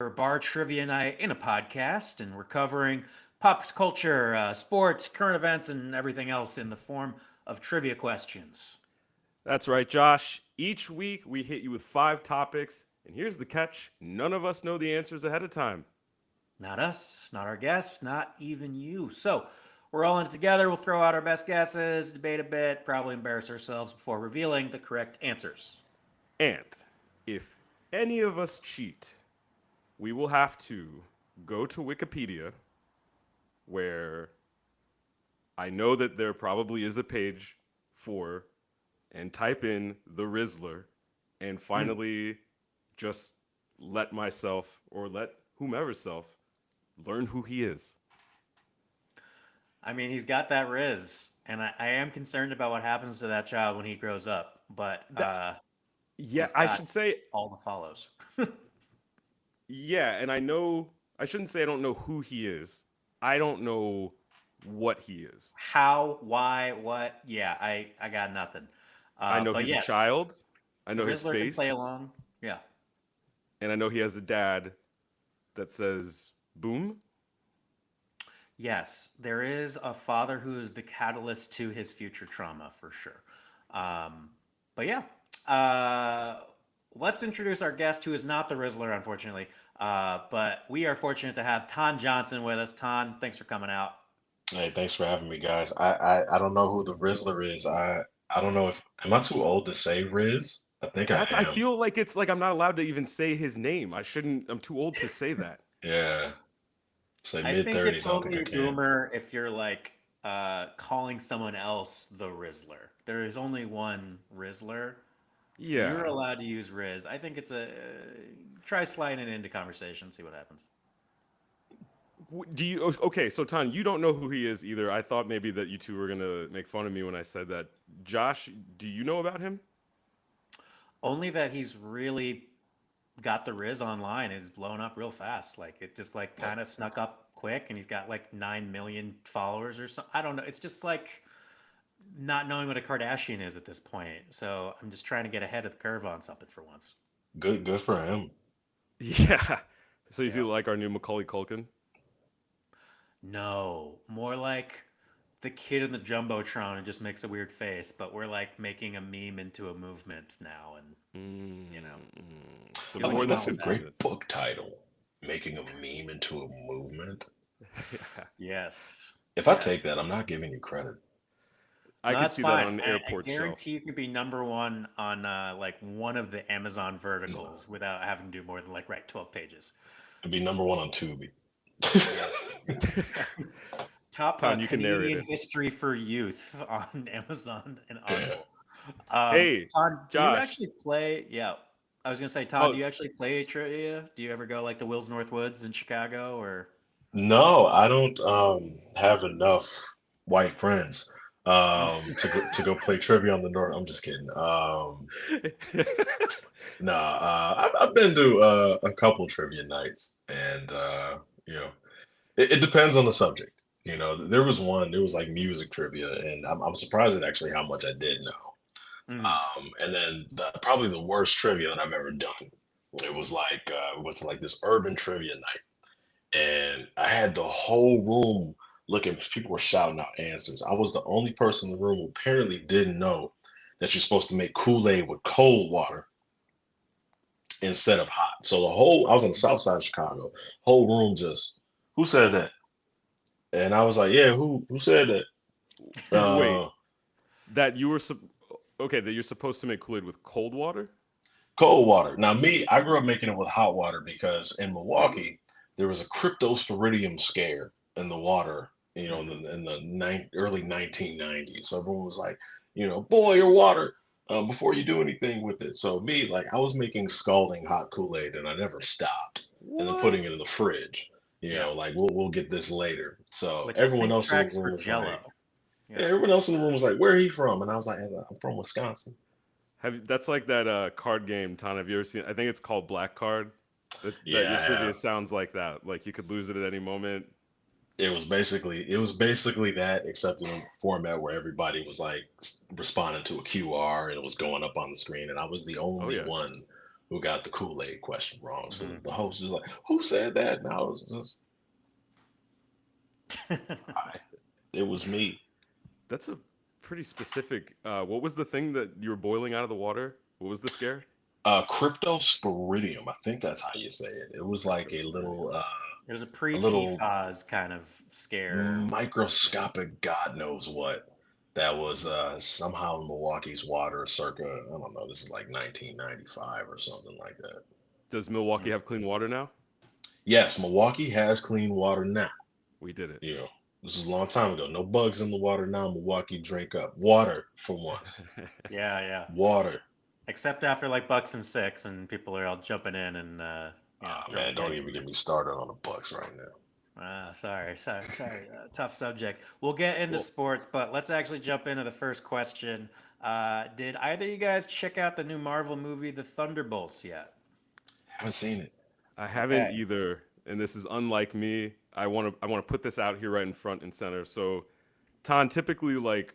a bar trivia night in a podcast, and we're covering pop culture, sports, current events, and everything else in the form of trivia questions. That's right, Josh. Each week we hit you with five topics, and here's the catch: none of us know the answers ahead of time. Not us, not our guests, not even you. So we're all in it together. We'll throw out our best guesses, debate a bit, probably embarrass ourselves before revealing the correct answers. And if any of us cheat, we will have to go to Wikipedia, where I know that there probably is a page for, and type in the Rizzler, and Hmm. finally just let myself or let whomever self learn who he is. I mean, he's got that Riz, and I am concerned about what happens to that child when he grows up, but That yeah, he's I got should say all the follows. yeah, and I know I shouldn't say I don't know who he is. I don't know what he is. How, why, what? Yeah, I got nothing. I know But he's a yes, child. I the know his Rizzler can play face, along. Yeah. and I know he has a dad that says boom. Yes, there is a father who is the catalyst to his future trauma for sure. Um, but yeah, uh, let's introduce our guest who is not the Rizzler, unfortunately. But we are fortunate to have Ton Johnson with us. Ton, thanks for coming out. Hey, thanks for having me, guys. I don't know who the Rizzler is. I don't know if am I too old to say Riz? I think I I am. feel like it's like I'm not allowed to even say his name. I shouldn't. I'm too old to say that. Yeah, say I mid think it's 30s. I don't think I only can. boomer if you're like calling someone else the Rizzler. There is only one Rizzler. You're Yeah. allowed to use Riz. I think it's a try sliding it into conversation, see what happens. Do you okay? So Tan, you don't know who he is either. I thought maybe that you two were gonna make fun of me when I said that. Josh, do you know about him? Only that he's really got the Riz online. It's blown up real fast. Like it just like Like, kind of snuck up quick, and he's got like 9 million followers or something. I don't know. It's just like not knowing what a Kardashian is at this point. So I'm just trying to get ahead of the curve on something for once. good for him. Yeah. So is he Yeah. like our new Macaulay Culkin? No, more like the kid in the jumbotron and just makes a weird face, but we're like making a meme into a movement now, and So feel I like more like he than that's a wants that. 60 great minutes. book title. Making a meme into a movement. Yeah. Yes, If I take yes. that, I'm not giving you credit. I No, could that's see that fine. on an I airport shelf. guarantee you could be number one on like one of the Amazon No, verticals without having to do more than like write 12 pages. it'd be number one on Tubi. Yeah. Top Tan, you can narrate Canadian it. history for youth on Amazon and Yeah. Audible. Hey, Todd, do you Josh. actually play? Yeah, I was gonna say, Todd, do Oh, you actually play trivia? Do you ever go like to Will's Northwoods in Chicago or? No, I don't have enough white friends to go play trivia on the North. I'm just kidding. Nah, I've been to a couple trivia nights, and you know, it depends on the subject. There was one. It was like music trivia, and I'm surprised at actually how much I did know. Mm. And then probably the worst trivia that I've ever done. It was like this urban trivia night, and I had the whole room looking. People were shouting out answers. I was the only person in the room who apparently didn't know that you're supposed to make Kool-Aid with cold water instead of hot. So I was on the south side of Chicago. Whole room just, who said that? And I was like, yeah, who said that? wait. Uh, That you were okay? That you're supposed to make Kool-Aid with cold water? Cold water. Now, me, I grew up making it with hot water because in Milwaukee there was a cryptosporidium scare in the water. Hmm. In the early 1990s. So everyone was like, boil your water before you do anything with it. So me, like, I was making scalding hot Kool-Aid, and I never stopped, and then putting it What? in the fridge. Yeah, Like we'll get this later. So which I everyone think else in the tracks room for was like, Jello. yeah, Yeah. everyone else in the room was like, where are you from? And I was like, I'm from Wisconsin. That's like that card game, Ton. Have you ever seen? I think it's called Black Card. That Yeah, your I trivia have. sounds like that. Like you could lose it at any moment. It was basically that, except in a format where everybody was like responding to a QR and it was going up on the screen, and I was the Oh only yeah. one who got the Kool-Aid question wrong. So Mhm. the host is like, "Who said that?" And I was just, it was me. That's a pretty specific. What was the thing that you were boiling out of the water? What was the scare? Cryptosporidium. I think that's how you say it. It was like Cryptosporidium. It was a a little pre-PFAS kind of scare. Yeah. microscopic, God knows what. That was somehow in Milwaukee's water, circa I don't know. This is like 1995 or something like that. Does Milwaukee have clean water now? Yes, Milwaukee has clean water now. We did it. You know, this is a long time ago. No bugs in the water now. Milwaukee drink up water for once. Yeah, yeah. Water. Except after like Bucks and Six, and people are all jumping in and Ah, throwing man, don't kegs in even there. get me started on the Bucks right now. Sorry. Tough subject. We'll get into Well, sports, but let's actually jump into the first question. Did either of you guys check out the new Marvel movie, The Thunderbolts, yet? haven't seen it. I haven't Okay. either, and this is unlike me. I want to put this out here right in front and center. So, Ton, typically, like,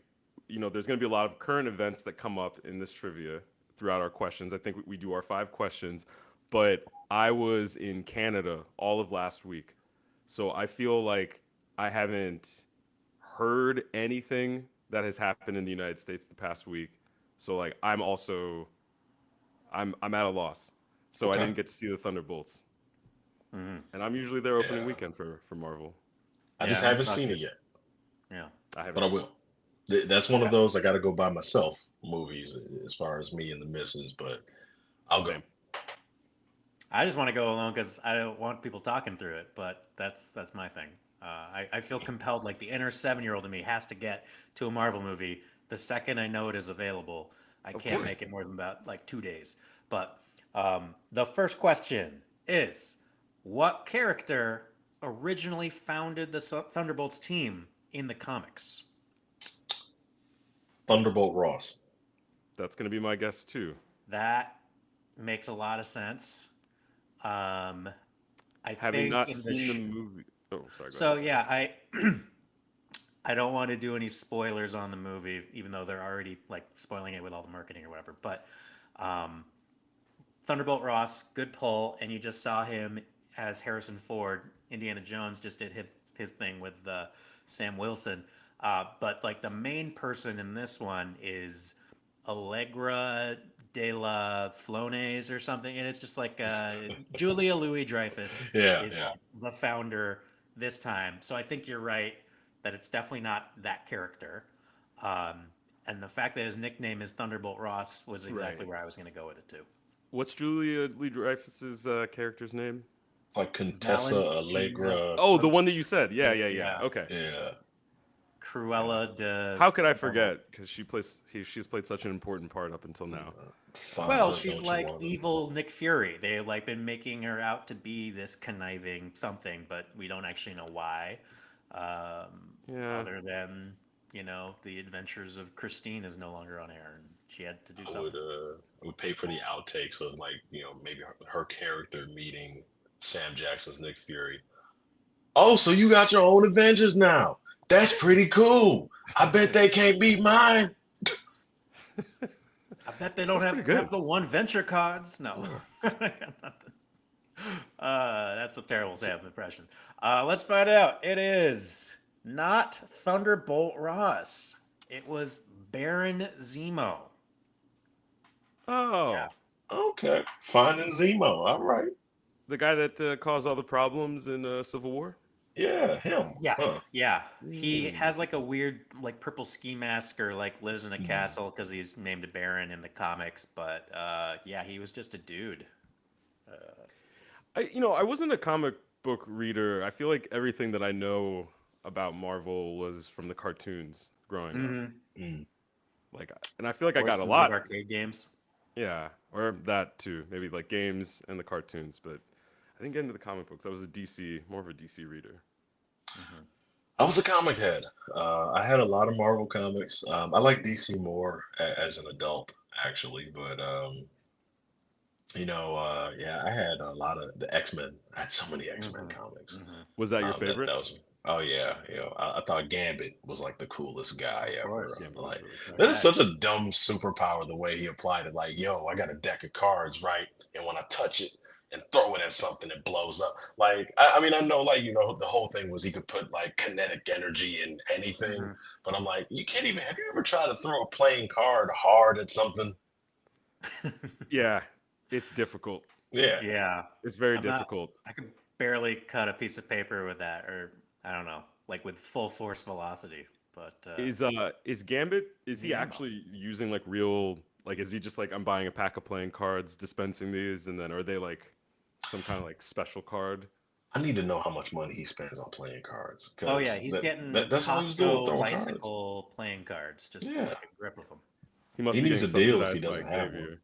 there's going to be a lot of current events that come up in this trivia throughout our questions. I think we do our 5 questions, but I was in Canada all of last week, so I feel like I haven't heard anything that has happened in the United States the past week. So, like, I'm at a loss. So I Okay. didn't get to see the Thunderbolts, Hmm. and I'm usually there opening Yeah. weekend for Marvel. I just Yeah, haven't this sucks. seen it yet, Yeah. I but haven't I seen it. will. That's one of Okay. those I got to go by myself movies as far as me and the missus, but I'll go. Same. I just want to go alone because I don't want people talking through it, but that's my thing. I feel compelled, like the inner 7-year-old in me has to get to a Marvel movie the second I know it is available. I Of can't course. make it more than about like 2 days. But the first question is, what character originally founded the Thunderbolts team in the comics? Thunderbolt Ross. That's gonna be my guess too. That makes a lot of sense. Um, I Having think not in the seen the movie. Oh, sorry. Go ahead. so yeah, I don't want to do any spoilers on the movie, even though they're already like spoiling it with all the marketing or whatever. But um, Thunderbolt Ross, good pull, and you just saw him as Harrison Ford. Indiana Jones just did his thing with Sam Wilson. But like the main person in this one is Allegra de la Flones or something, and it's just like Julia Louis Dreyfus Yeah, is yeah. like the founder this time. So I think you're right that it's definitely not that character. Um, and the fact that his nickname is Thunderbolt Ross was exactly Right. where I was going to go with it too. What's Julia Lee Dreyfus's character's name? Like Contessa Valentina Allegra. Oh, the one that you Phillips. said. Yeah. Yeah. Okay. Yeah. Yeah. Cruella de. How could I Oh. forget? Because she's played such an important part up until now. Well, Fonza, she's don't you like want to? evil Nick Fury. They like been making her out to be this conniving something, but we don't actually know why. Yeah. Other than the adventures of Christine is no longer on air, and she had to do I something. would pay for the outtakes of like maybe her character meeting Sam Jackson's Nick Fury. Oh, so you got your own Avengers now? That's pretty cool. I bet they can't beat mine. I bet they don't That's have pretty good. the one venture cards. No. That's a terrible So, Sam impression. Let's find out. It is not Thunderbolt Ross. It was Baron Zemo. Yeah. oh, Okay, finding Zemo. All right. the guy that caused all the problems in Civil War. Yeah, him. Yeah. Huh. Yeah. He Mm. has like a weird like purple ski mask or like lives in a Hmm. castle because he's named a Baron in the comics. But yeah, he was just a dude. Uh, I wasn't a comic book reader. I feel like everything that I know about Marvel was from the cartoons growing up. mhm. Mm. Like, and I feel like I Or got a some good lot. arcade games. Yeah, or that too. Maybe like games and the cartoons, but I didn't get into the comic books. I was more of a DC reader. Hmm. I was a comic head. I had a lot of Marvel comics. I like DC more as an adult, actually, but Yeah, I had a lot of the X-Men. I had so many X-Men Hmm. comics. Hmm. Was that your That favorite? was, oh yeah, I thought Gambit was like the coolest guy Of ever. course. Gambit was Like really Go cool. that is ahead. such a dumb superpower the way he applied it. Like, yo, I got a deck of cards, right? And when I touch it and throw it at something, it blows up. Like, I mean, I know, like, the whole thing was he could put like kinetic energy in anything, Hmm. but I'm like, you can't even. Have you ever tried to throw a playing card hard at something? Yeah, it's difficult. Yeah. Yeah. It's very I'm not, difficult. I could barely cut a piece of paper with that, or I don't know, like with full force velocity. But Is Gambit, is the he ammo. actually using like real, like is he just like I'm buying a pack of playing cards, dispensing these, and then are they like some kind of like special card? I need to know how much money he spends on playing cards Oh yeah, because he's getting that's all he was doing, Costco throwing cards. bicycle playing cards, just Yeah, like a grip of them. He must he be needs getting a deal if he subsidized by doesn't have one. Xavier.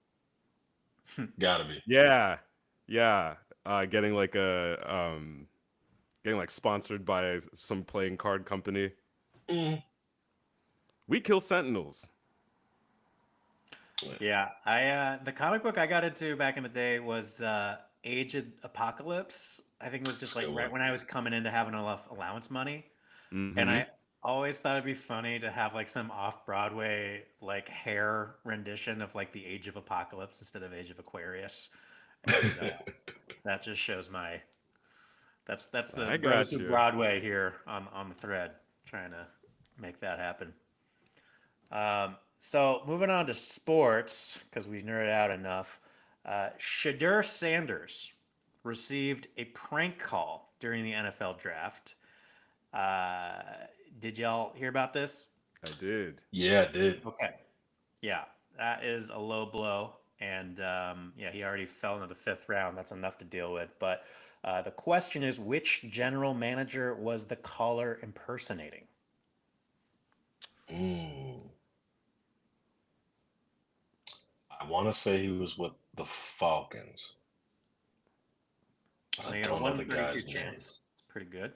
Gotta be. Yeah, yeah. Getting like getting like sponsored by some playing card company. Mm. We kill Sentinels. Yeah, Yeah, I the comic book I got into back in the day was Age of Apocalypse. I think it was just that's a like good right one. when I was coming into having enough allowance money, and Mm-hmm. I always thought it'd be funny to have like some off-Broadway like hair rendition of like the Age of Apocalypse instead of Age of Aquarius, and that just shows my that's the I bros got who you. Broadway here on the thread trying to make that happen. So moving on to sports because we nerded out enough. Shadur Sanders received a prank call during the NFL draft. Uh, did y'all hear about this? I did. Yeah, I did. Okay. Yeah, that is a low blow. And yeah, he already fell into the fifth round. That's enough to deal with. But the question is, which general manager was the caller impersonating? Mm. I want to say he was with the Falcons, but I Well, you got a don't know one in the 32 guy's name. chance. It's pretty good.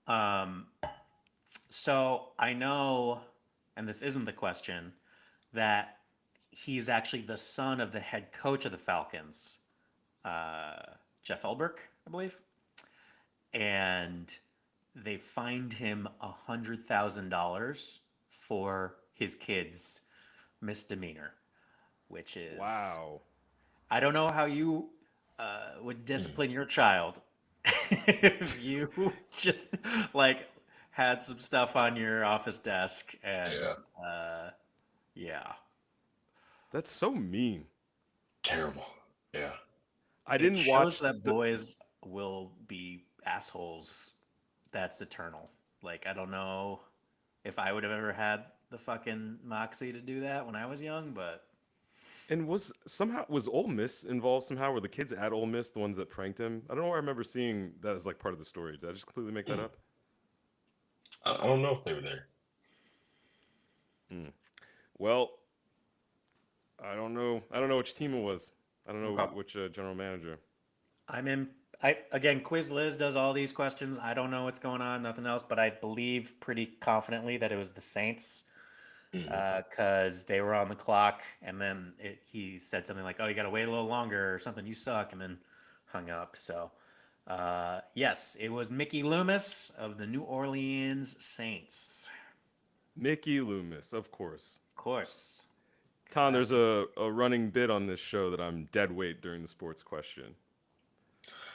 Um, so I know, and this isn't the question, that he's actually the son of the head coach of the Falcons, uh, Jeff Elbrick, I believe. And they fined him $100,000 for his kid's misdemeanor, which is Wow. I don't know how you would Mm. discipline your child if you just like had some stuff on your office desk and Yeah, uh, yeah, That's so mean. terrible. Yeah. I it didn't shows watch that the boys will be assholes. That's eternal. Like I don't know if I would have ever had the fucking moxie to do that when I was young, but and was Ole Miss involved somehow? Were the kids at Ole Miss the ones that pranked him? I don't know where I remember seeing that as like part of the story. Did I just completely make that Mm. up? I don't know if they were there. Mm. Well, I don't know. I don't know which team it was. I don't know okay. which general manager. I'm in. I again, Quiz Liz does all these questions. I don't know what's going on, nothing else, but I believe pretty confidently that it was the Saints Hmm. because they were on the clock, and then he said something like, "Oh, you got to wait a little longer" or something. You suck, and then hung up. So, yes, it was Mickey Loomis of the New Orleans Saints, Mickey Loomis, of course. of course. Tom, there's Classic. a running bit on this show that I'm dead weight during the sports question.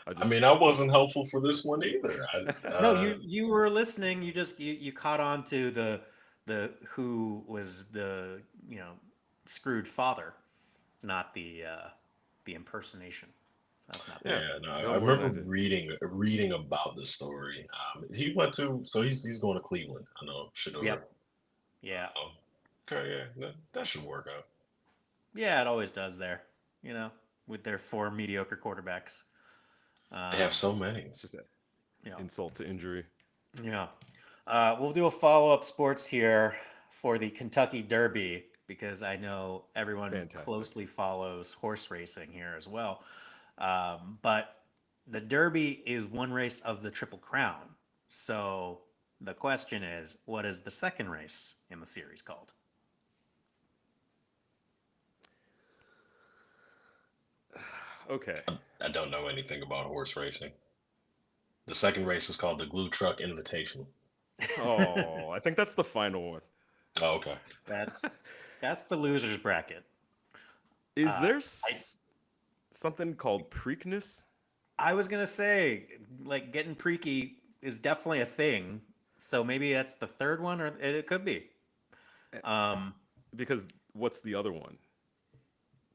I I mean, just I wasn't helpful for this one either. No, you were listening. You just you caught on to the who was the screwed father, not the impersonation. So that's not yeah, bad. Yeah, no, no I more than remember I did. reading about the story. He went to, so he's going to Cleveland. I know Shador. Yep. Yeah. Um, okay, yeah, that should work out. Yeah. It always does there. You know, with their four mediocre quarterbacks. They have Um, so many. It's just an you know. insult to injury. Yeah. We'll do a follow up sports here for the Kentucky Derby because I know everyone Fantastic. closely follows horse racing here as well. But the Derby is one race of the Triple Crown. So the question is, what is the second race in the series called? Okay. I don't know anything about horse racing. The second race is called the Glue Truck Invitational. Oh, I think that's the final one. Oh, okay. That's that's the losers bracket. Is there I something called Preakness? I was gonna say, like, getting preaky is definitely a thing. So maybe that's the third one, or it could be. Eh, Um, Because what's the other one?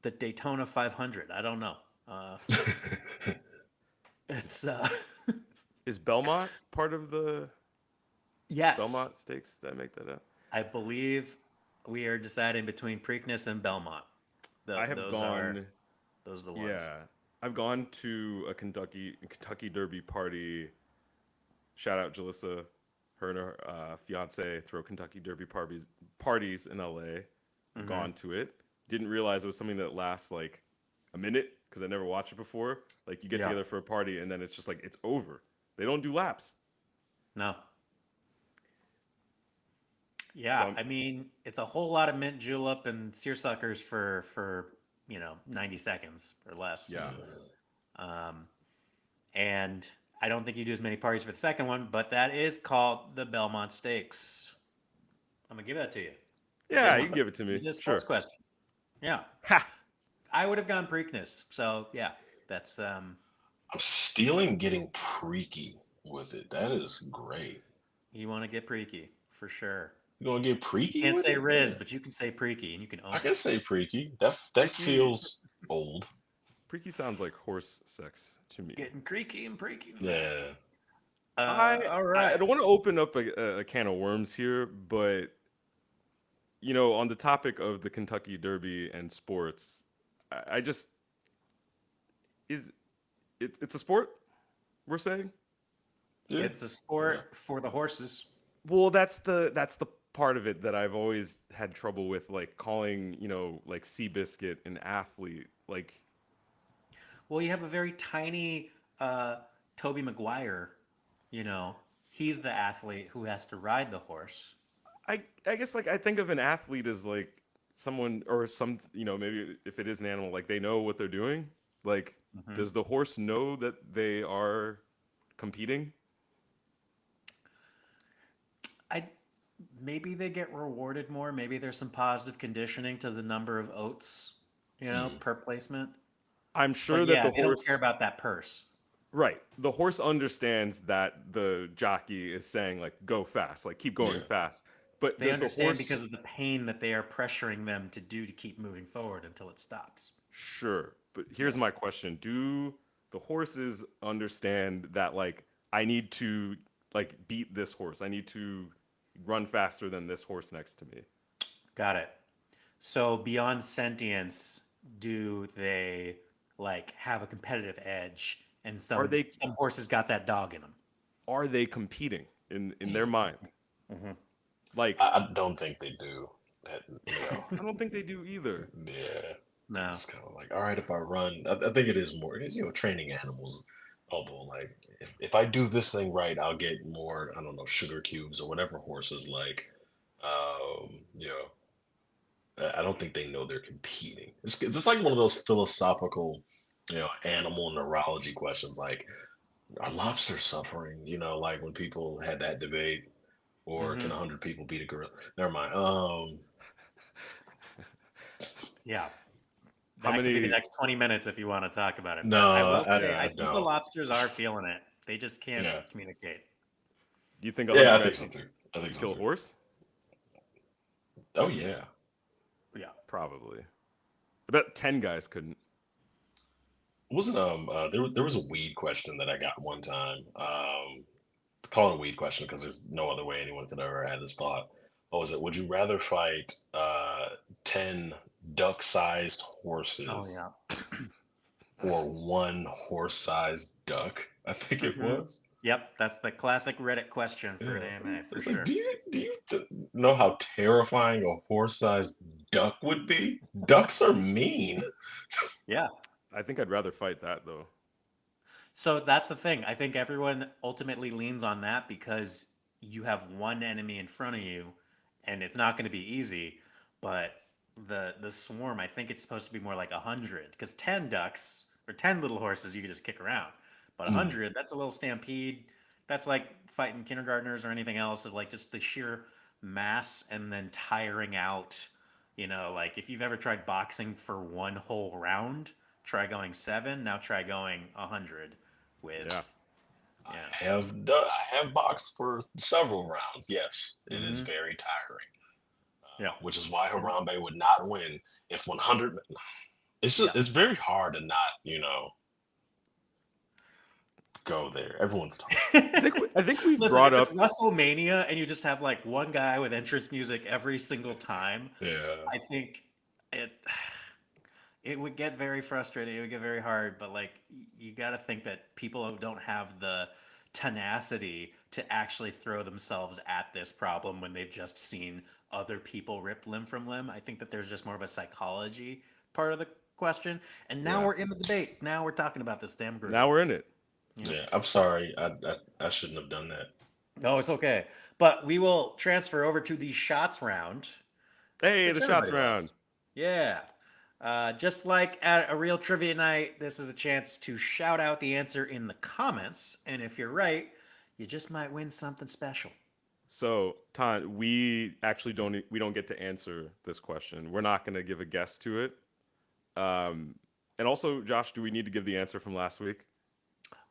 the Daytona 500. I don't know. Uh, Is it's is Belmont part of the yes, Belmont Stakes? Did I make that up? I believe we are deciding between Preakness and Belmont. I have Those are gone. the ones. Yeah, I've gone to a Kentucky Derby party. Shout out Jalissa, her and her fiance throw Kentucky Derby parties in LA. Hmm. Gone to it. Didn't realize it was something that lasts like a minute because I never watched it before. Like you get Yeah. together for a party and then it's just like it's over. They don't do laps. No. So Yeah. I mean, it's a whole lot of mint julep and seersuckers for 90 seconds or less. yeah, Um, and I don't think you do as many parties for the second one, but that is called the Belmont Stakes. I'm gonna give that to you. You yeah, did you one. can give it to You me. did a sports Sure. question. Yeah, Ha. I would have gone Preakness. So yeah, that's I'm stealing getting preaky with it. That is great. you want to get preaky for sure. You gonna get You preaky can't with say it? Riz, Yeah. but you can say preaky, and you can I own it. can say preaky. That Preaky. feels old. Preaky sounds like horse sex to me. Getting creaky and preaky tonight. Yeah. All I right. don't want to open up a can of worms here, but on the topic of the Kentucky Derby and sports, I just is it's a sport we're saying. Yeah. It's a Yeah. sport for the horses. Well, that's the part of it that I've always had trouble with, like calling like Seabiscuit an athlete. Like Well, you have a very tiny Toby Maguire. You know, he's the athlete who has to ride the horse. I guess like I think of an athlete as like someone or some maybe if it is an animal like they know what they're doing. Like Hmm. does the horse know that they are competing? I maybe they get rewarded more. Maybe there's some positive conditioning to the number of oats, Mm. per placement. I'm But sure that yeah, the they don't care horse about that purse. right. The horse understands that the jockey is saying like go fast, like keep going Yeah. fast. But They does the understand horse because of the pain that they are pressuring them to do to keep moving forward until it stops. sure. But Yeah. here's my question. Do the horses understand that like I need to like beat this horse. I need to run faster than this horse next to me. Got it. So beyond sentience, do they like have a competitive edge? And Are some they some horses got that dog in them. are they competing in their Mm. mind? Hmm. Like I don't think they do. That. I don't think they do either. Yeah. No. It's kind of like, all right, if I run, I think it is more, because, training animals. Although, like, if I do this thing right, I'll get more, I don't know, sugar cubes or whatever horses like. You know, I don't think they know they're competing. It's like one of those philosophical, animal neurology questions, like, are lobsters suffering? Like when people had that debate, or can Hmm. 100 people beat a gorilla? Never mind. Yeah. How That could be the many next 20 minutes if you want to talk about it. But I No, will say, I I think the don't. lobsters are feeling it. They just can't Yeah. communicate. do you think Yeah, 100 I think guys so too. I think could so kill a too. horse? Oh yeah. Yeah. Probably. I bet 10 guys couldn't. Wasn't there was a weed question that I got one time. Call it a weed question because there's no other way anyone could ever have this thought. What was it? Would you rather fight 10 duck-sized Oh horses yeah. or one horse-sized duck? I think it Hmm. was. Yep, that's the classic Reddit question for an Yeah. AMA for It's like, sure. do you know how terrifying a horse-sized duck would be? Ducks are mean. Yeah. I think I'd rather fight that though. So that's the thing. I think everyone ultimately leans on that because you have one enemy in front of you, and it's not going to be easy. But the swarm, I think it's supposed to be more like 100 because 10 ducks. or 10 little horses you could just kick around. But 100, that's a little stampede. That's like fighting kindergartners or anything else of like just the sheer mass and then tiring out. Like if you've ever tried boxing for one whole round, try going 7. Now try going 100 Yeah. with, yeah. I have boxed for several rounds. Yes, it is Hmm. very tiring, Yeah. which is why Harambe would not win if 100. Yeah. It's very hard to not go there. Everyone's talking. I think we've Listen, brought if it's up. WrestleMania and you just have like one guy with entrance music every single time, Yeah. I think it it would get very frustrating. It would get very hard. But like, you got to think that people don't have the tenacity to actually throw themselves at this problem when they've just seen other people ripped limb from limb. I think that there's just more of a psychology part of the question. And now Yeah. we're in the debate. Now we're talking about this damn group. Now we're in it. Yeah. Yeah. I'm sorry. I shouldn't have done that. No, it's okay. But we will transfer over to the shots round, Hey, which the shots everybody round. loves. Yeah. Just like at a real trivia night, this is a chance to shout out the answer in the comments. And if you're right, you just might win something special. So, Tan, we actually don't get to answer this question. We're not going to give a guess to it. And also, Josh, do we need to give the answer from last week?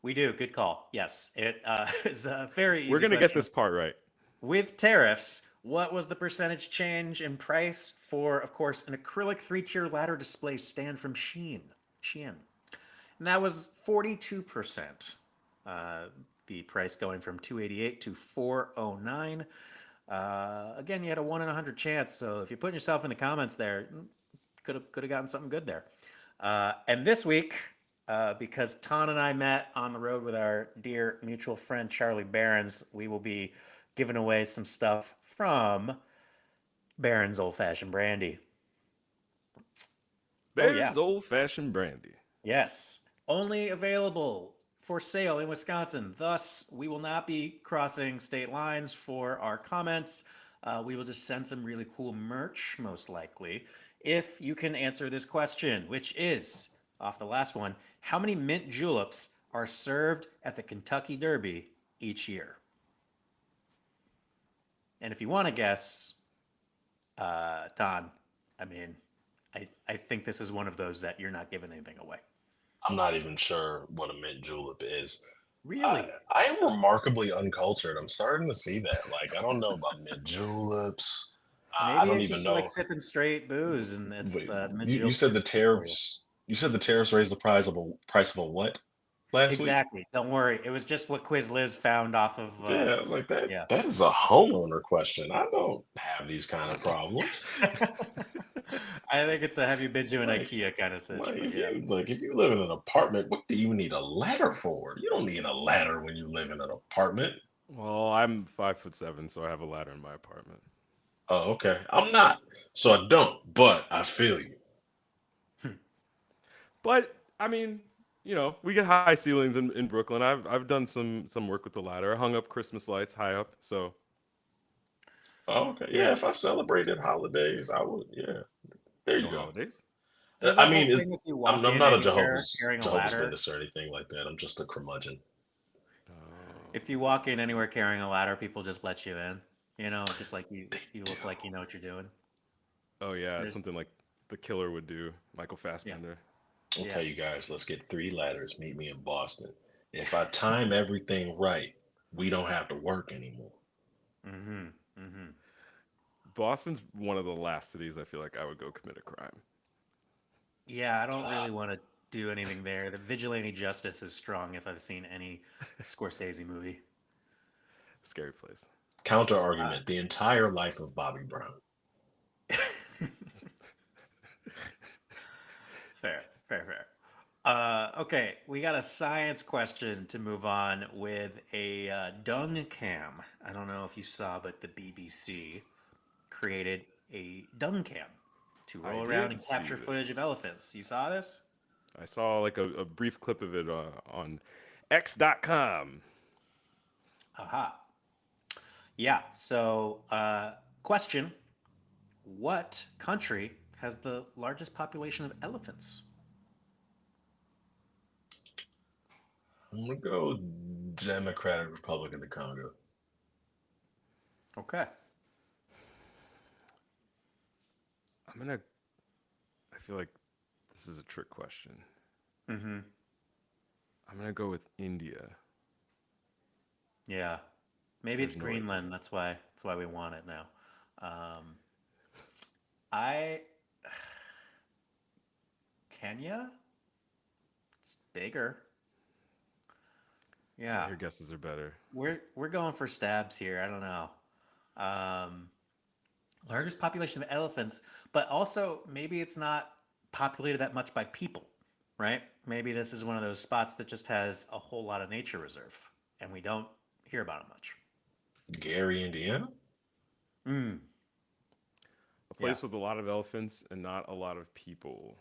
We do. Good call. Yes. It is a very We're easy going to get question. this part right. With tariffs, what was the percentage change in price for, of course, an acrylic 3-tier ladder display stand from Shein. And that was 42%. The price going from 288 to 409. Again, you had a 1 in 100 chance. So if you're putting yourself in the comments there, could have gotten something good there. And this week, because Ton and I met on the road with our dear mutual friend Charlie Barons, we will be giving away some stuff from Barons Old Fashioned Brandy. Barron's Old Fashioned Brandy. Yes. Only available for sale in Wisconsin. Thus, we will not be crossing state lines for our comments. We will just send some really cool merch, most likely, if you can answer this question, which is, off the last one, how many mint juleps are served at the Kentucky Derby each year? And if you want to guess, Don, I mean, I think this is one of those that you're not giving anything away. I'm not even sure what a mint julep is. I, Really? I am remarkably uncultured. I'm starting to see that. Like, I don't know about mint juleps. I Maybe don't it's even just you like know. sipping straight booze, and it's Wait, mint you juleps said too the sweet for you. tariffs. You said the tariffs raised the price of a what last week? Exactly. Don't worry. It was just what Quiz Liz found off of. Yeah, I was like that. Yeah. That is a homeowner question. I don't have these kind of problems. I think it's a have you been to an Like, IKEA kind of like situation, but if yeah. you live in an apartment, what do you need a ladder for? You don't need a ladder when you live in an apartment. Well, I'm 5'7", so I have a ladder in my apartment. Oh, okay. I'm not, so I don't. But I feel you. But I mean, we get high ceilings in Brooklyn. I've done some work with the ladder. I hung up Christmas lights high up. So Oh, okay. Yeah, Yeah. if I celebrated holidays, I would. Yeah, there you no go. holidays. There's I that whole mean, thing if you walk I'm in not a anywhere carrying a Jehovah's ladder. Witness or anything like that. I'm just a curmudgeon. If you walk in anywhere carrying a ladder, people just let you in. Just like They you do. look like you know what you're doing. Oh yeah, it's There's something like the killer would do, Michael yeah. Fassbender. Yeah. Okay, you guys, let's get 3 ladders. Meet me in Boston. If I time everything right, we don't have to work anymore. Mm-hmm. Mm-hmm. Boston's one of the last cities I feel like I would go commit a crime. Yeah, I don't really want to do anything there. The vigilante justice is strong if I've seen any Scorsese movie. Scary place. Counter Uh, argument: the entire life of Bobby Brown. fair, fair, fair. Okay, we got a science question to move on with a dung cam. I don't know if you saw, but the BBC created a dung cam to I roll around did and see capture footage of this. elephants. You saw this? I saw like a brief clip of it on X.com. Aha. Yeah. So, question: what country has the largest population of elephants? I'm gonna go Democratic Republic of the Congo. Okay. I'm gonna. I feel like this is a trick question. Mm-hmm. I'm gonna go with India. Yeah. Maybe it's There's no right answer. Greenland. That's why we want it now. Um, I Kenya. It's bigger. Yeah, Yeah. your guesses are better. We're going for stabs here. I don't know. Um, Largest population of elephants, but also maybe it's not populated that much by people, right? Maybe this is one of those spots that just has a whole lot of nature reserve, and we don't hear about it much. Gary, Indiana. Mm, A yeah. place with a lot of elephants and not a lot of people.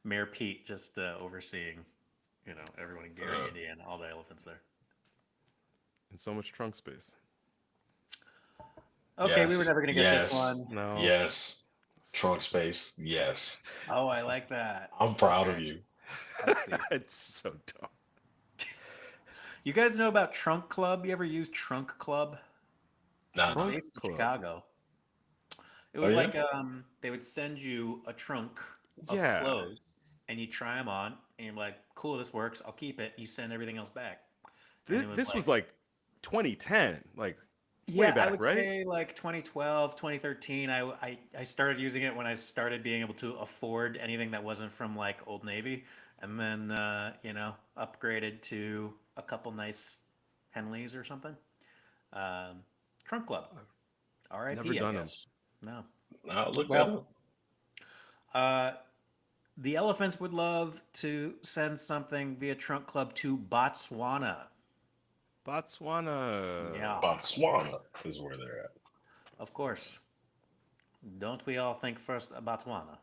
Mayor Pete just overseeing, everyone in Gary, Uh, Indiana, all the elephants there. And so much trunk space. Okay, we were yes, never gonna get this yes, one. No. yes. Trunk space. Yes. Oh, I like that. I'm proud Okay, of you. let's see. It's so dumb. You guys know about Trunk Club? You ever use Trunk Club? Nah. Trunk Based in club. Chicago. It Oh was yeah. like they would send you a trunk of Yeah. clothes and you try them on and you're like, cool, this works. I'll keep it. You send everything else back. And it was This like, was like 2010, like way yeah, I back, would right? say like 2012, 2013. I started using it when I started being able to afford anything that wasn't from like Old Navy. And then, upgraded to a couple nice Henleys or something. Um, Trunk Club. Never RIP, I done them. guess. No. I'll look that Well, up. uh, the elephants would love to send something via Trunk Club to Botswana. Botswana. Yeah, Botswana is where they're at. of course. Don't we all think first of Botswana?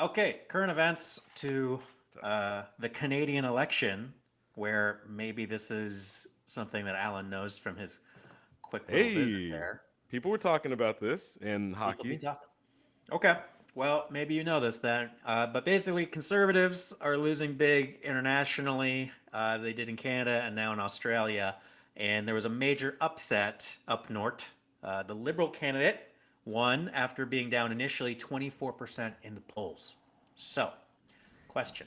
Okay, current events to the Canadian election, where maybe this is something that Alan knows from his quick little visit Hey, there. people were talking about this in People be hockey. talking. Okay. Well, maybe you know this then. But basically, conservatives are losing big internationally. They did in Canada and now in Australia. And there was a major upset up north. The Liberal candidate won after being down initially 24% in the polls. So, question: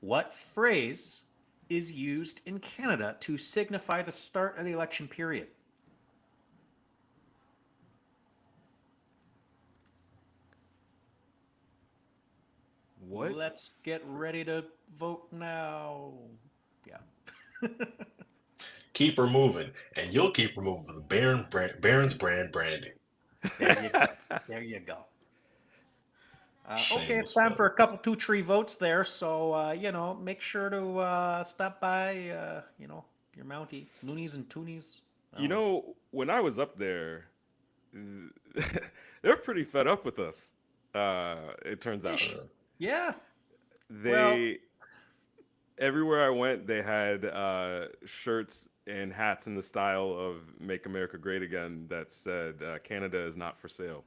what phrase is used in Canada to signify the start of the election period? What? Let's get ready to vote now. Yeah. Keep her moving, and you'll keep her moving with the Barron's brand branding. There you go. There you go. Okay, it's Shameless time for plug. a couple, two, three votes there. So, make sure to stop by, your Mountie, Loonies and Toonies. You Um, know, when I was up there, they're pretty fed up with us. It turns out ish. Yeah. Well, they everywhere I went, they had shirts and hats in the style of "Make America Great Again" that said "Canada is not for sale."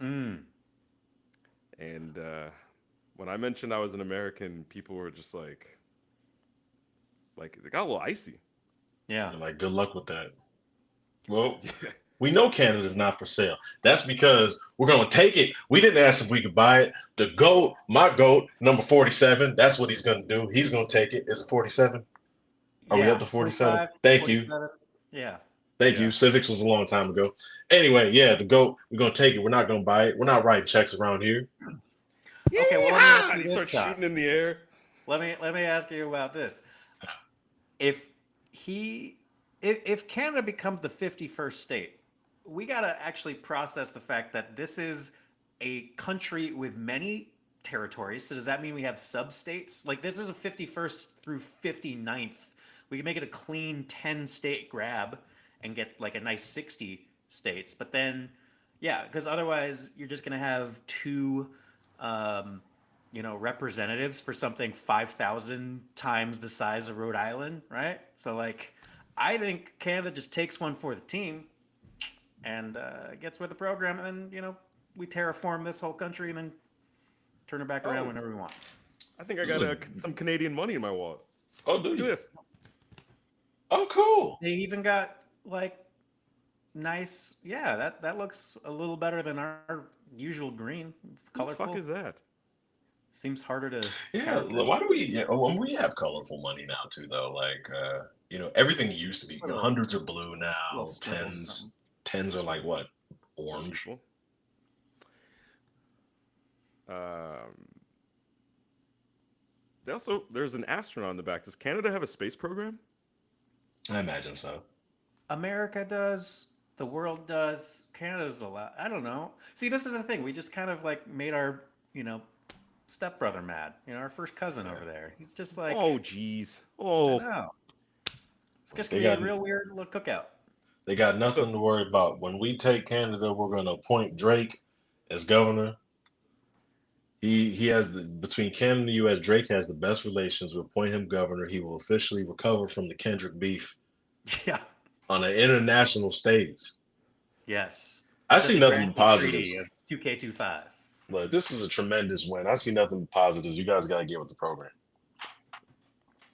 mm, And when I mentioned I was an American, people were just like they got a little icy. yeah. You're like, good luck with that. Well, we know Canada's not for sale. That's because we're gonna take it. We didn't ask if we could buy it. The goat, my goat, number 47. That's what he's gonna do. He's gonna take it. Is it 47? Are we up Yeah. to 47? 45, Thank you. 47. Yeah. Thank Yeah. you. Civics was a long time ago. Anyway, yeah, the goat. We're gonna take it. We're not gonna buy it. We're not writing checks around here. Okay, well, let me ask Yeehaw! you And he this, starts Todd. shooting in the air. Let me ask you about this. If he if Canada becomes the 51st state, we got to actually process the fact that this is a country with many territories. So does that mean we have sub-states? Like this is a 51st through 59th. We can make it a clean 10 state grab and get like a nice 60 states. But then yeah, because otherwise you're just going to have two um, representatives for something 5,000 times the size of Rhode Island, right? So, like, I think Canada just takes one for the team and gets with the program, and then, we terraform this whole country and then turn it back around Oh, whenever we want. I think I This got is some Canadian money in my wallet. oh, do Look at you? this. Oh, cool. They even got like nice. Yeah, that looks a little better than our usual green. It's What the fuck colorful. is that? Seems harder to Yeah, counterfeit. why do we? Yeah, well, we have colorful money now too, though. Like, everything used to be. Little Hundreds are blue little now. sprinkles of something. Tens are Just for like what? the Orange. people. Um, there's an astronaut in the back. Does Canada have a space program? I imagine so. America does. The world does. Canada's a lot. I don't know. See, this is the thing. We just kind of like made our, you know, stepbrother mad. You know, our first cousin Yeah. over there. He's just like, Oh, jeez. I Oh, know. It's just They gonna be a got real weird little cookout. they got so nothing to worry about. When we take Canada, we're gonna appoint Drake as governor. He has the between Canada and the U.S. Drake has the best relations. We appoint him governor. He will officially recover from the Kendrick beef Yeah. on an international stage. Yes. I With see the nothing but Grassy Treaty positives. of 2K25. But this is a tremendous win. I see nothing but positives. You guys got to get with the program.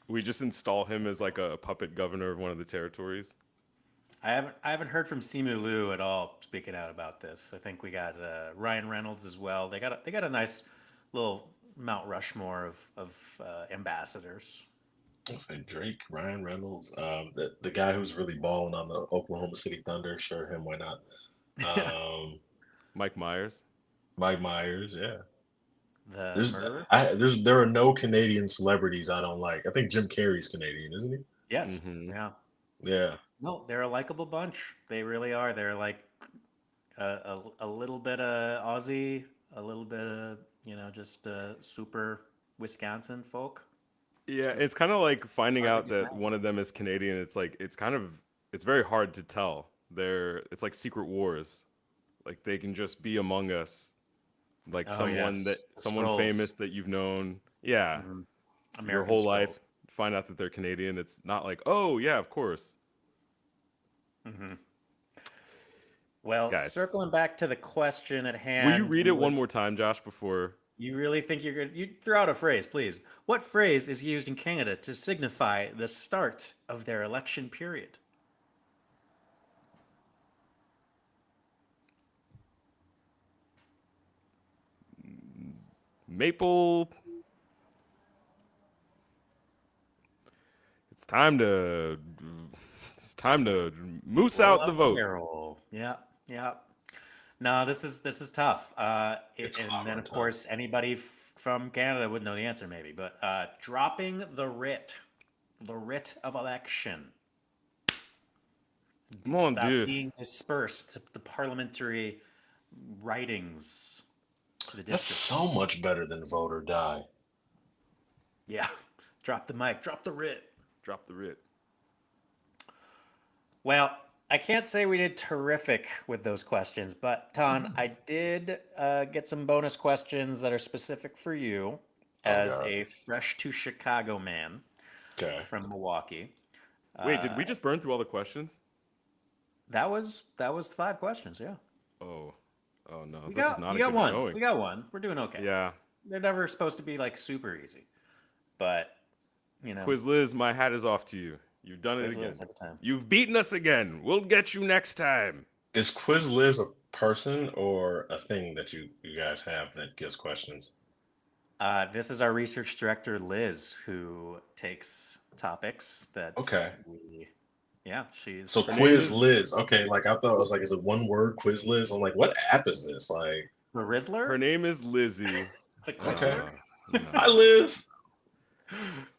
we just install him as like a puppet governor of one of the territories. I haven't heard from Simu Liu at all speaking out about this. I think we got Ryan Reynolds as well. They got a nice little Mount Rushmore of ambassadors. I'll say Drake, Ryan Reynolds, the guy who's really balling on the Oklahoma City Thunder. Sure, him. Why not? Um, Mike Myers. Mike Myers. Yeah. The murderer. There are no Canadian celebrities I don't like. I think Jim Carrey's Canadian, isn't he? Yes. Mm-hmm. Yeah. Yeah. No, they're a likable bunch. They really are. They're like a little bit of Aussie, a little bit of just super Wisconsin folk. It's Yeah, just it's kind of like finding hard to out get that mad. one of them is Canadian. It's very hard to tell. It's like secret wars. Like they can just be among us, like Oh yes, the someone famous scrolls. that you've known. Yeah, Hmm. for your American whole scrolls. life. Find out that they're Canadian. It's not like, oh yeah, of course, Hmm. Well, guys. circling back to the question at Will you hand, read it one more time, Josh, before? you really think you're going to you throw out a phrase, please? What phrase is used in Canada to signify the start of their election period? Maple. It's time to. It's time to moose Roll out the out the vote. barrel. Yeah, yeah. No, this is tough. It's And then hard, of huh? course anybody from Canada would know the answer maybe, but dropping the writ of election. It's Mon about Dieu. being dispersed, the parliamentary writings to the That's districts. so much better than vote or die. Yeah, drop the mic, drop the writ. Drop the writ. Well, I can't say we did terrific with those questions, but Ton, I did get some bonus questions that are specific for you Oh as God. a fresh to Chicago man Okay. from Milwaukee. Wait, did Uh, we just burn through all the questions? that was 5 questions. Yeah, Oh, oh no, we this is got not we a got good one. showing. We got one. We're doing okay. Yeah, They're never supposed to be like super easy, but Quiz Liz, my hat is off to you. You've done it quiz again. list every time. You've beaten us again. We'll get you next time. Is Quiz Liz a person or a thing that you guys have that gives questions? This is our research director, Liz, who takes topics that Okay. yeah, So she's Her name Quiz is Liz. Okay, like I thought it was like, is it one word, Quiz Liz? I'm like, what app is this? Like, the her Rizzler, name is Lizzie. the okay. Quizzler. Hi No. Liz.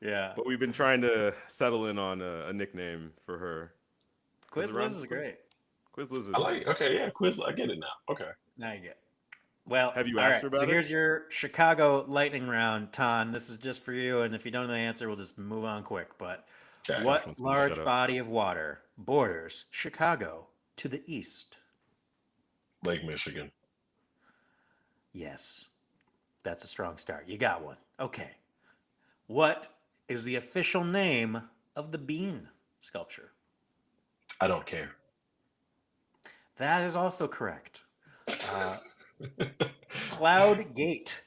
Yeah, But we've been trying to settle in on a nickname for her. 'Cause Quiz around Liz is Quiz, great. Quiz Liz I is like good. okay, yeah, Quiz I get it now. Okay. Now you get. Well, Have you all asked her right. So about it? here's your Chicago lightning round, Ton. This is just for you, and if you don't know the answer, we'll just move on quick. But Okay. Josh what wants me to shut large up. body of water borders Chicago to the east? Lake Michigan. Yes, that's a strong start. You got one. Okay. What is the official name of the bean sculpture? I don't care. That is also correct. Uh, Cloud Gate.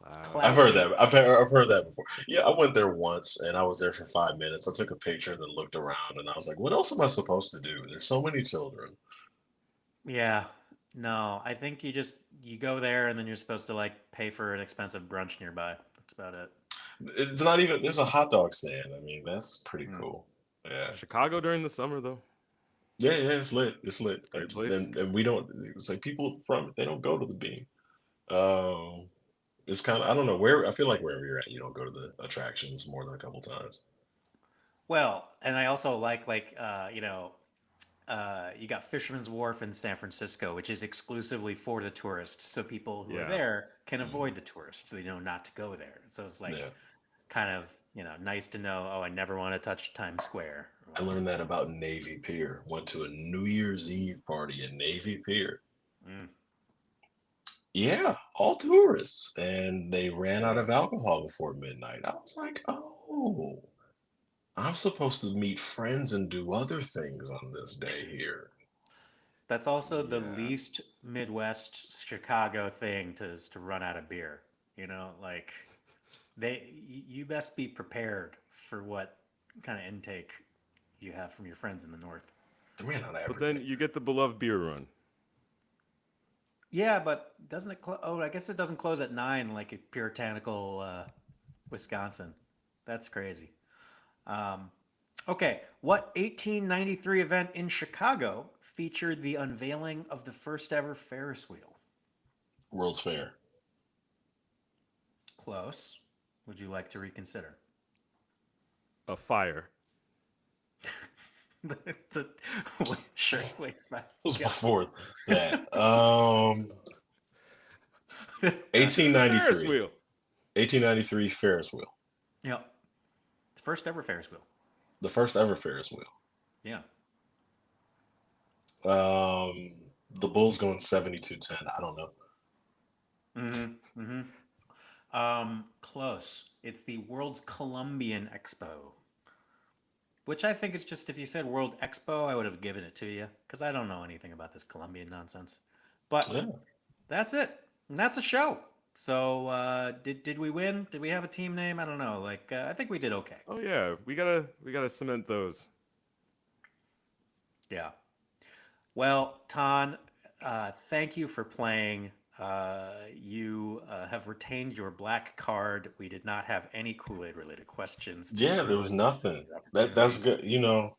I've heard Clapping. that. I've heard that before. Yeah, I went there once and I was there for 5 minutes. I took a picture and then looked around and I was like, what else am I supposed to do? There's so many children. Yeah. No, I think you go there and then you're supposed to like pay for an expensive brunch nearby. That's about it. It's not even, there's a hot dog stand. I mean, that's pretty Mm. cool. Yeah. Chicago during the summer though, Yeah, it's lit. It's lit. great place. And we don't, it's like people from, they don't go to the Bean. Um, it's kind of, I don't know where, I feel like wherever you're at, you don't go to the attractions more than a couple times. Well, and I also you got Fisherman's Wharf in San Francisco, which is exclusively for the tourists, so people who are Yeah. there can Mhm. avoid the tourists. They know not to go there. So it's like Yeah. kind of, nice to know, oh, I never want to touch Times Square or I whatever. learned that about Navy Pier. Went to a New Year's Eve party in Navy Pier. Mm. Yeah, all tourists. And they ran out Hey, of alcohol before midnight. I was like, oh, I'm supposed to meet friends and do other things on this day here. that's also the Yeah. least Midwest Chicago thing to run out of beer. Like you best be prepared for what kind of intake you have from your friends in the north. They ran out of But then everything. you get the beloved beer run. Yeah, but doesn't it close? Oh, I guess it doesn't close at 9 like a puritanical Wisconsin. That's crazy. Um, okay, what 1893 event in Chicago featured the unveiling of the first ever Ferris wheel? World's Fair. Close. Would you like to reconsider? A fire. the, the, sure, wait, It was go. before that. It's a Ferris 1893. wheel. 1893 Ferris wheel. Yeah, first ever Ferris wheel. The first ever Ferris wheel. Yeah. Um, the Bulls going 72-10. I don't know. Mm-hmm. Mm-hmm. Close. It's the World's Columbian Expo, which I think is just if you said World Expo, I would have given it to you because I don't know anything about this Colombian nonsense. But Yeah. that's it. And that's a show. So did we win? Did we have a team name? I don't know. Like I think we did okay. Oh yeah, we gotta cement those. Yeah. Well, Tan, thank you for playing. You have retained your black card. We did not have any Kool-Aid related questions to Yeah, there ruin was nothing. your That's opportunity. good.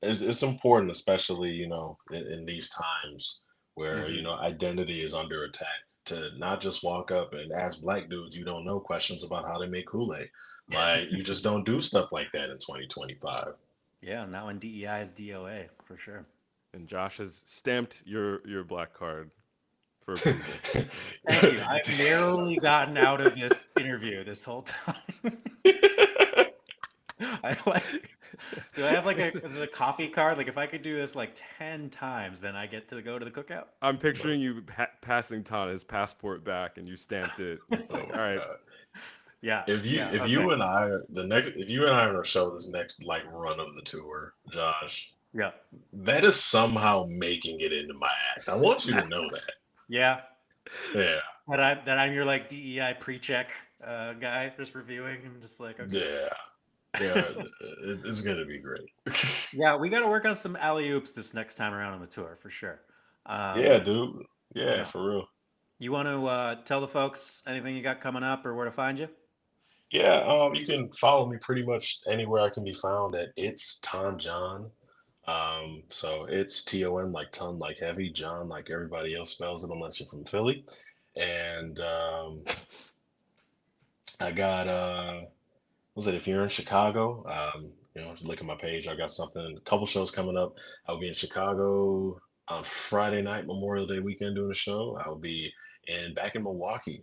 It's important, especially, in these times where, Hmm. identity is under attack, to not just walk up and ask black dudes you don't know questions about how they make Kool-Aid. Like, you just don't do stuff like that in 2025. Yeah, not when DEI is DOA for sure. And Josh has stamped your black card for approval. Thank you. I've narrowly gotten out of this interview this whole time. I like. Do I have like is it a coffee card? Like if I could do this like 10 times, then I get to go to the cookout. I'm picturing you passing Ton his passport back, and you stamped it. It's Oh like, my all right, God. Yeah, If you yeah, if okay, you and I are the next if you and I are on a show this next like run of the tour, Josh, yeah, that is somehow making it into my act. I want you to know that. yeah. Yeah. That I'm your like DEI pre-check guy, just reviewing and just like okay. Yeah. Yeah. It's gonna be great. Yeah, we got to work on some alley oops this next time around on the tour for sure. Yeah, Um, dude. Yeah, yeah. for real. You want to tell the folks anything you got coming up or where to find you? Yeah, you can follow me pretty much anywhere I can be found at It's Ton John. So it's Ton like ton like heavy, John like everybody else spells it unless you're from Philly. And I got was it if you're in Chicago, look at my page. I got something, a couple shows coming up. I'll be in Chicago on Friday night, Memorial Day weekend, doing a show. I'll be back in Milwaukee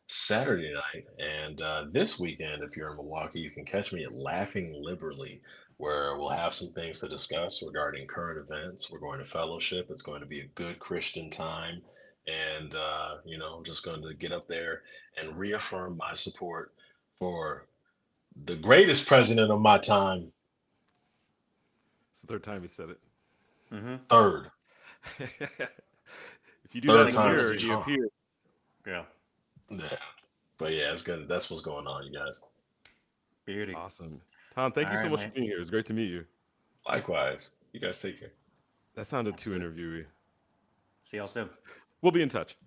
Saturday night, and this weekend, if you're in Milwaukee, you can catch me at Laughing Liberally, where we'll have some things to discuss regarding current events. We're going to fellowship. It's going to be a good Christian time, and I'm just going to get up there and reaffirm my support for the greatest president of my time, it's the third time you said it. Mm-hmm. third, If you do that third Like in a time's yours, the mirror, he charm. appears. yeah. Yeah, But yeah, it's good. That's what's going on, you guys. Beauty. Awesome. Tom, thank All you so right, much for mate. being here. It was great to meet you. Likewise. You guys take care. That sounded too Absolutely. interviewy. See y'all soon. We'll be in touch.